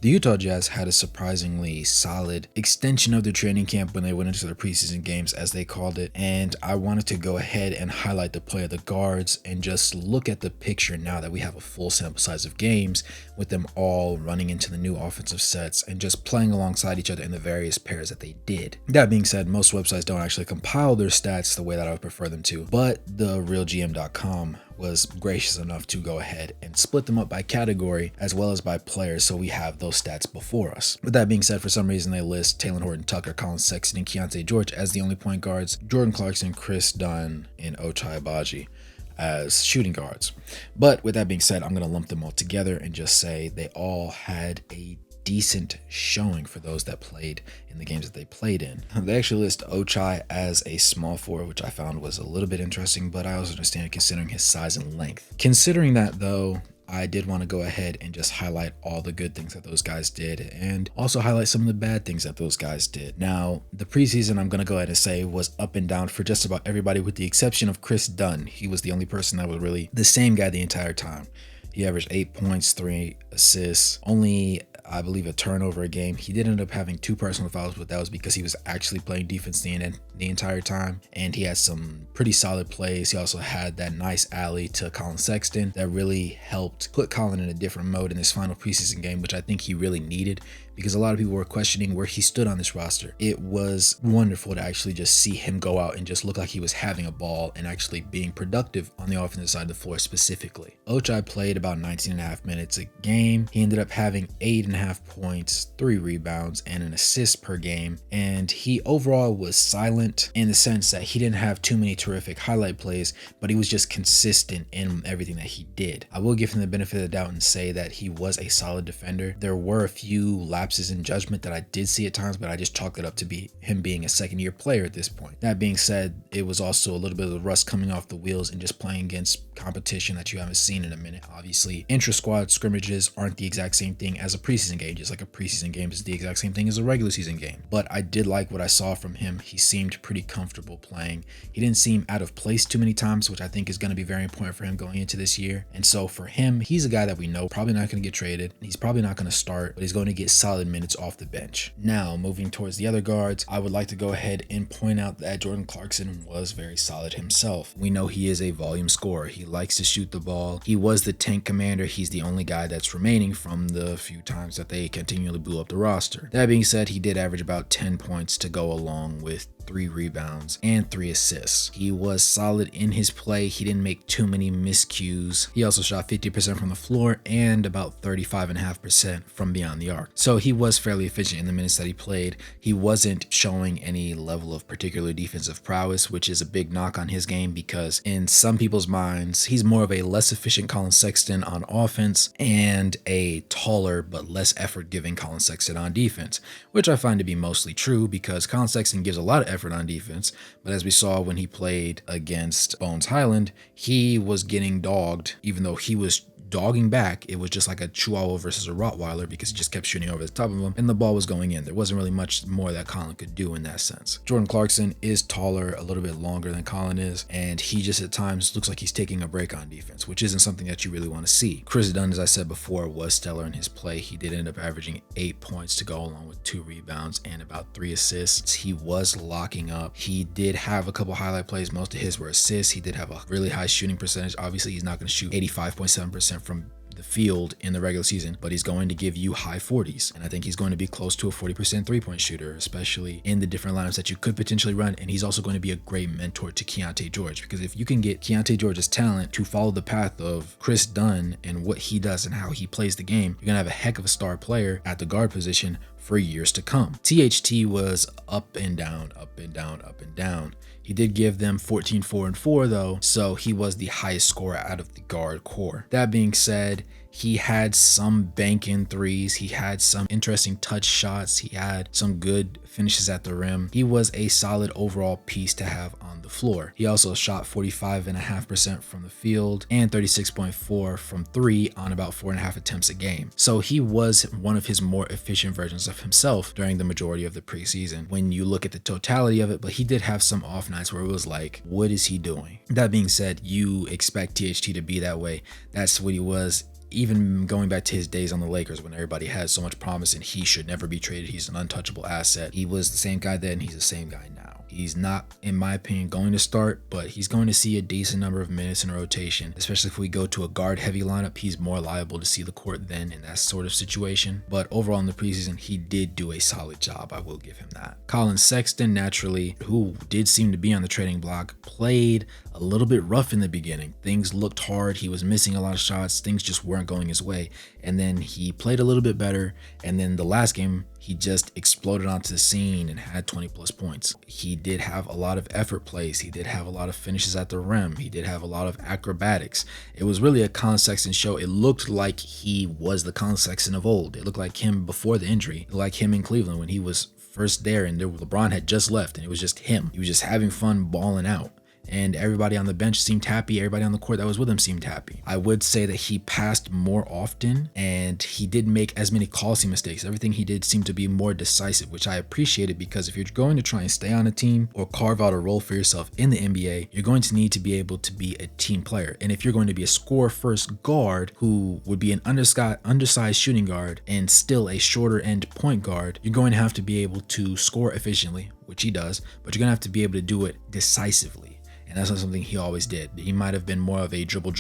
The Utah Jazz had a surprisingly solid extension of their training camp when they went into their preseason games, as they called it, and I wanted to go ahead and highlight the play of the guards and just look at the picture now that we have a full sample size of games with them all running into the new offensive sets and just playing alongside each other in the various pairs that they did. That being said, most websites don't actually compile their stats the way that I would prefer them to, but the realgm.com was gracious enough to go ahead and split them up by category as well as by players, so we have those stats before us. With that being said, for some reason they list Talen Horton-Tucker, Colin Sexton, and Keontae George as the only point guards, Jordan Clarkson, Kris Dunn, and Ochai Agbaji as shooting guards. But with that being said, I'm going to lump them all together and just say they all had a decent showing for those that played in the games that they played in. They actually list Ochai as a small forward, which I found was a little bit interesting, but I also understand considering his size and length. Considering that though, I did want to go ahead and just highlight all the good things that those guys did and also highlight some of the bad things that those guys did. Now, the preseason, I'm going to go ahead and say, was up and down for just about everybody with the exception of Kris Dunn. He was the only person that was really the same guy the entire time. He averaged 8 points, 3 assists, only I believe a turnover a game. He did end up having 2 personal fouls, but that was because he was actually playing defense the entire time, and he had some pretty solid plays. He also had that nice alley to Colin Sexton that really helped put Colin in a different mode in this final preseason game, which I think he really needed, because a lot of people were questioning where he stood on this roster. It was wonderful to actually just see him go out and just look like he was having a ball and actually being productive on the offensive side of the floor specifically. Ochai played about 19.5 minutes a game. He ended up having 8.5 points, 3 rebounds, and an assist per game. And he overall was silent in the sense that he didn't have too many terrific highlight plays, but he was just consistent in everything that he did. I will give him the benefit of the doubt and say that he was a solid defender. There were a few lapses in judgment that I did see at times, but I just chalked it up to be him being a second-year player at this point. That being said, it was also a little bit of the rust coming off the wheels and just playing against competition that you haven't seen in a minute. Obviously, intra-squad scrimmages aren't the exact same thing as a preseason game, just like a preseason game is the exact same thing as a regular season game. But I did like what I saw from him. He seemed pretty comfortable playing. He didn't seem out of place too many times, which I think is going to be very important for him going into this year. And so for him, he's a guy that we know probably not going to get traded. He's probably not going to start, but he's going to get solid minutes off the bench. Now, moving towards the other guards, I would like to go ahead and point out that Jordan Clarkson was very solid himself. We know he is a volume scorer. He likes to shoot the ball. He was the tank commander. He's the only guy that's remaining from the few times that they continually blew up the roster. That being said, he did average about 10 points to go along with 3 rebounds and 3 assists. He was solid in his play. He didn't make too many miscues. He also shot 50% from the floor and about 35.5% from beyond the arc. So he was fairly efficient in the minutes that he played. He wasn't showing any level of particular defensive prowess, which is a big knock on his game because in some people's minds, he's more of a less efficient Colin Sexton on offense and a taller but less effort-giving Colin Sexton on defense, which I find to be mostly true because Colin Sexton gives a lot of effort on defense, but as we saw when he played against Bones Highland, he was getting dogged. Even though he was dogging back, it was just like a Chihuahua versus a Rottweiler because he just kept shooting over the top of him and the ball was going in. There wasn't really much more that Colin could do in that sense. Jordan Clarkson is taller, a little bit longer than Colin is, and he just at times looks like he's taking a break on defense, which isn't something that you really want to see. Kris Dunn, as I said before, was stellar in his play. He did end up averaging 8 points to go along with 2 rebounds and about 3 assists. He was locking up. He did have a couple highlight plays. Most of his were assists. He did have a really high shooting percentage. Obviously, he's not going to shoot 85.7% from the field in the regular season, but he's going to give you high 40s. And I think he's going to be close to a 40% 3-point shooter, especially in the different lineups that you could potentially run. And he's also going to be a great mentor to Keontae George, because if you can get Keontae George's talent to follow the path of Kris Dunn and what he does and how he plays the game, you're going to have a heck of a star player at the guard position for years to come. THT was up and down, up and down, up and down. He did give them 14, 4, and 4 though, so he was the highest scorer out of the guard core. That being said, he had some bank-in threes. He had some interesting touch shots. He had some good finishes at the rim. He was a solid overall piece to have on the floor. He also shot 45.5% from the field and 36.4% from 3 on about 4.5 attempts a game. So he was one of his more efficient versions of himself during the majority of the preseason when you look at the totality of it, but he did have some off nights where it was like, what is he doing? That being said, you expect THT to be that way. That's what he was even going back to his days on the Lakers when everybody had so much promise and he should never be traded, he's an untouchable asset. He was the same guy then, he's the same guy now. He's not, in my opinion, going to start, but he's going to see a decent number of minutes in a rotation, especially if we go to a guard-heavy lineup. He's more liable to see the court then in that sort of situation. But overall in the preseason, he did do a solid job. I will give him that. Colin Sexton, naturally, who did seem to be on the trading block, played a little bit rough in the beginning. Things looked hard. He was missing a lot of shots. Things just weren't going his way. And then he played a little bit better. And then the last game, he just exploded onto the scene and had 20 plus points. He did have a lot of effort plays. He did have a lot of finishes at the rim. He did have a lot of acrobatics. It was really a Colin Sexton show. It looked like he was the Colin Sexton of old. It looked like him before the injury. It looked like him in Cleveland when he was first there and LeBron had just left and it was just him. He was just having fun balling out. And everybody on the bench seemed happy. Everybody on the court that was with him seemed happy. I would say that he passed more often and he didn't make as many costly mistakes. Everything he did seemed to be more decisive, which I appreciated, because if you're going to try and stay on a team or carve out a role for yourself in the NBA, you're going to need to be able to be a team player. And if you're going to be a score first guard who would be an undersized shooting guard and still a shorter end point guard, you're going to have to be able to score efficiently, which he does, but you're going to have to be able to do it decisively. And that's not something he always did. He might have been more of a dribble,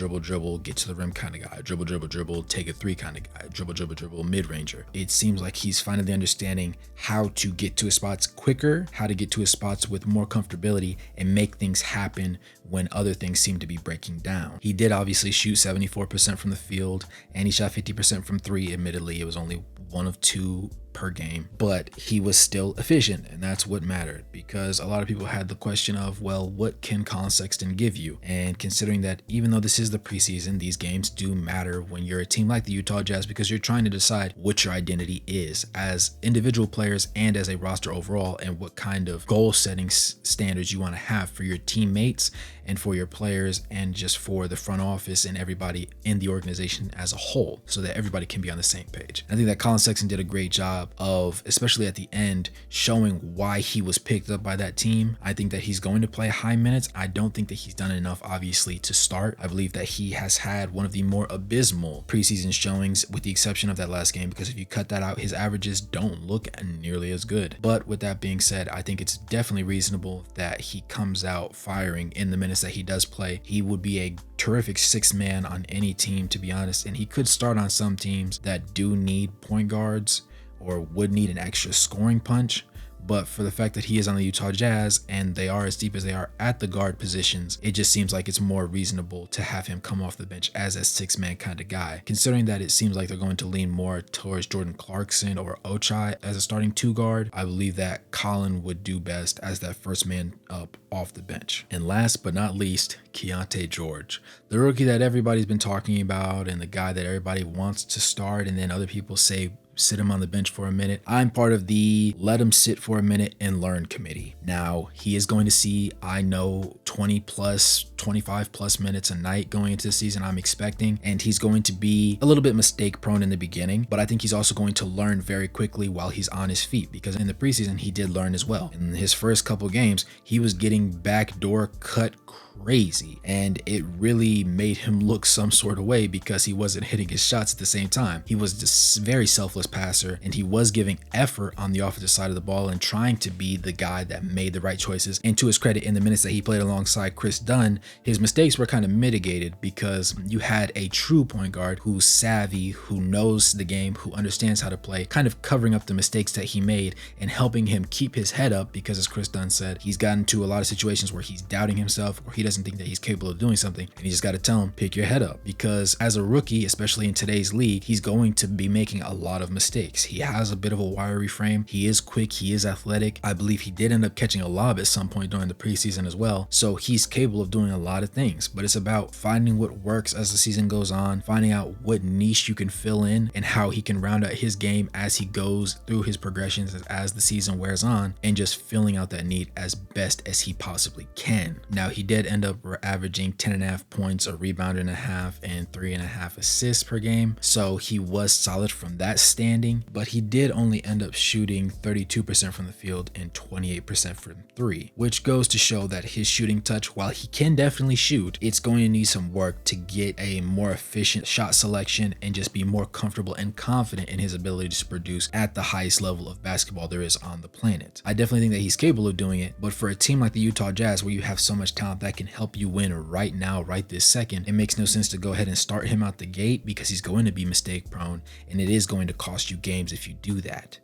get to the rim kind of guy, dribble, take a three kind of guy, dribble, mid-ranger. It seems like he's finally understanding how to get to his spots quicker, how to get to his spots with more comfortability and make things happen when other things seem to be breaking down. He did obviously shoot 74% from the field and he shot 50% from three. Admittedly, it was only 1 of 2 per game, but he was still efficient, and that's what mattered, because a lot of people had the question of, well, what can Colin Sexton give you? And considering that even though this is the preseason, these games do matter when you're a team like the Utah Jazz, because you're trying to decide what your identity is as individual players and as a roster overall, and what kind of goal setting standards you want to have for your teammates and for your players and just for the front office and everybody in the organization as a whole, so that everybody can be on the same page. I think that Colin Sexton did a great job of, especially at the end, showing why he was picked up by that team. I think that he's going to play high minutes. I don't think that he's done enough, obviously, to start. I believe that he has had one of the more abysmal preseason showings, with the exception of that last game, because if you cut that out, his averages don't look nearly as good. But with that being said, I think it's definitely reasonable that he comes out firing in the minutes that he does play. He would be a terrific sixth man on any team, to be honest, and he could start on some teams that do need point guards or would need an extra scoring punch. But for the fact that he is on the Utah Jazz and they are as deep as they are at the guard positions, it just seems like it's more reasonable to have him come off the bench as a six-man kind of guy. Considering that it seems like they're going to lean more towards Jordan Clarkson or Ochai as a starting two guard, I believe that Colin would do best as that first man up off the bench. And last but not least, Keyonte George, the rookie that everybody's been talking about and the guy that everybody wants to start, and then other people say sit him on the bench for a minute. I'm part of the let him sit for a minute and learn committee. Now, he is going to see, I know, 20 plus, 25 plus minutes a night going into the season, I'm expecting, and he's going to be a little bit mistake prone in the beginning, but I think he's also going to learn very quickly while he's on his feet, because in the preseason, he did learn as well. In his first couple games, he was getting backdoor cut crazy, and it really made him look some sort of way because he wasn't hitting his shots at the same time. He was just very selfless passer, and he was giving effort on the offensive side of the ball and trying to be the guy that made the right choices. And to his credit, in the minutes that he played alongside Kris Dunn, his mistakes were kind of mitigated because you had a true point guard who's savvy, who knows the game, who understands how to play, kind of covering up the mistakes that he made and helping him keep his head up, because as Kris Dunn said, he's gotten to a lot of situations where he's doubting himself or he doesn't think that he's capable of doing something, and you just got to tell him, pick your head up, because as a rookie, especially in today's league, he's going to be making a lot of mistakes. He has a bit of a wiry frame. He is quick. He is athletic. I believe he did end up catching a lob at some point during the preseason as well. So he's capable of doing a lot of things, but it's about finding what works as the season goes on, finding out what niche you can fill in and how he can round out his game as he goes through his progressions as the season wears on, and just filling out that need as best as he possibly can. Now, he did end up averaging 10.5 points, a rebound and a half, and 3.5 assists per game. So he was solid from that standing, but he did only end up shooting 32% from the field and 28% from three, which goes to show that his shooting touch, while he can definitely shoot, it's going to need some work to get a more efficient shot selection and just be more comfortable and confident in his ability to produce at the highest level of basketball there is on the planet. I definitely think that he's capable of doing it, but for a team like the Utah Jazz, where you have so much talent that can help you win right now, right this second, it makes no sense to go ahead and start him out the gate, because he's going to be mistake prone, and it is going to cost you games if you do that.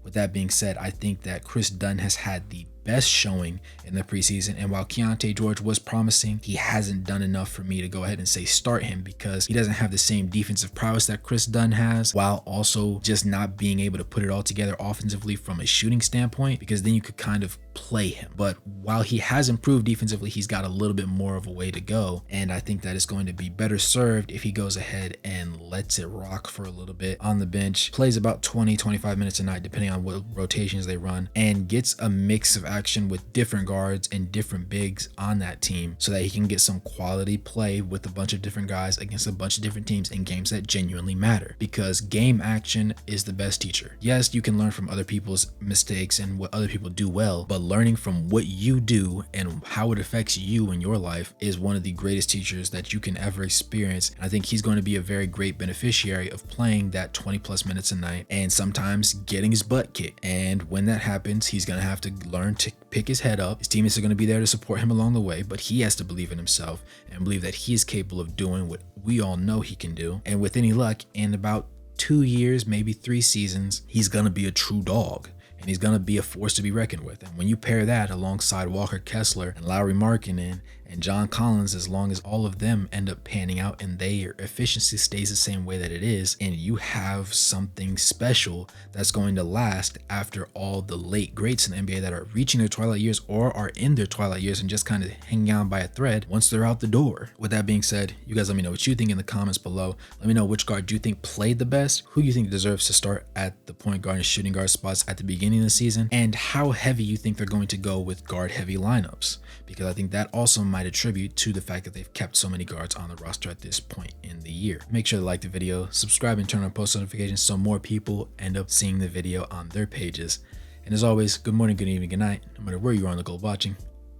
With that being said, I think that Kris Dunn has had the best showing in the preseason, and while Keontae George was promising, he hasn't done enough for me to go ahead and say start him, because he doesn't have the same defensive prowess that Kris Dunn has, while also just not being able to put it all together offensively from a shooting standpoint, because then you could kind of play him. But while he has improved defensively, he's got a little bit more of a way to go, and I think that it's going to be better served if he goes ahead and lets it rock for a little bit on the bench, plays about 20-25 minutes a night depending on what rotations they run, and gets a mix of action with different guards and different bigs on that team, so that he can get some quality play with a bunch of different guys against a bunch of different teams in games that genuinely matter, because game action is the best teacher. Yes, you can learn from other people's mistakes and what other people do well, but learning from what you do and how it affects you in your life is one of the greatest teachers that you can ever experience. And I think he's going to be a very great beneficiary of playing that 20+ minutes a night and sometimes getting his butt kicked. And when that happens, he's going to have to learn to pick his head up. His teammates are going to be there to support him along the way, but he has to believe in himself and believe that he is capable of doing what we all know he can do. And with any luck, in about 2 years, maybe 3 seasons, he's going to be a true dog. And he's going to be a force to be reckoned with. And when you pair that alongside Walker Kessler and Lauri Markkanen and John Collins, as long as all of them end up panning out and their efficiency stays the same way that it is, and you have something special that's going to last after all the late greats in the NBA that are reaching their twilight years or are in their twilight years and just kind of hanging on by a thread once they're out the door. With that being said, you guys let me know what you think in the comments below. Let me know which guard you think played the best, who you think deserves to start at the point guard and shooting guard spots at the beginning of the season, and how heavy you think they're going to go with guard heavy lineups, because I think that also might attribute to the fact that they've kept so many guards on the roster at this point in the year. Make sure to like the video, subscribe, and turn on post notifications so more people end up seeing the video on their pages. And as always, good morning, good evening, good night, no matter where you are on the globe watching.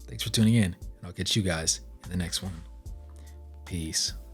Thanks for tuning in, and I'll catch you guys in the next one. Peace.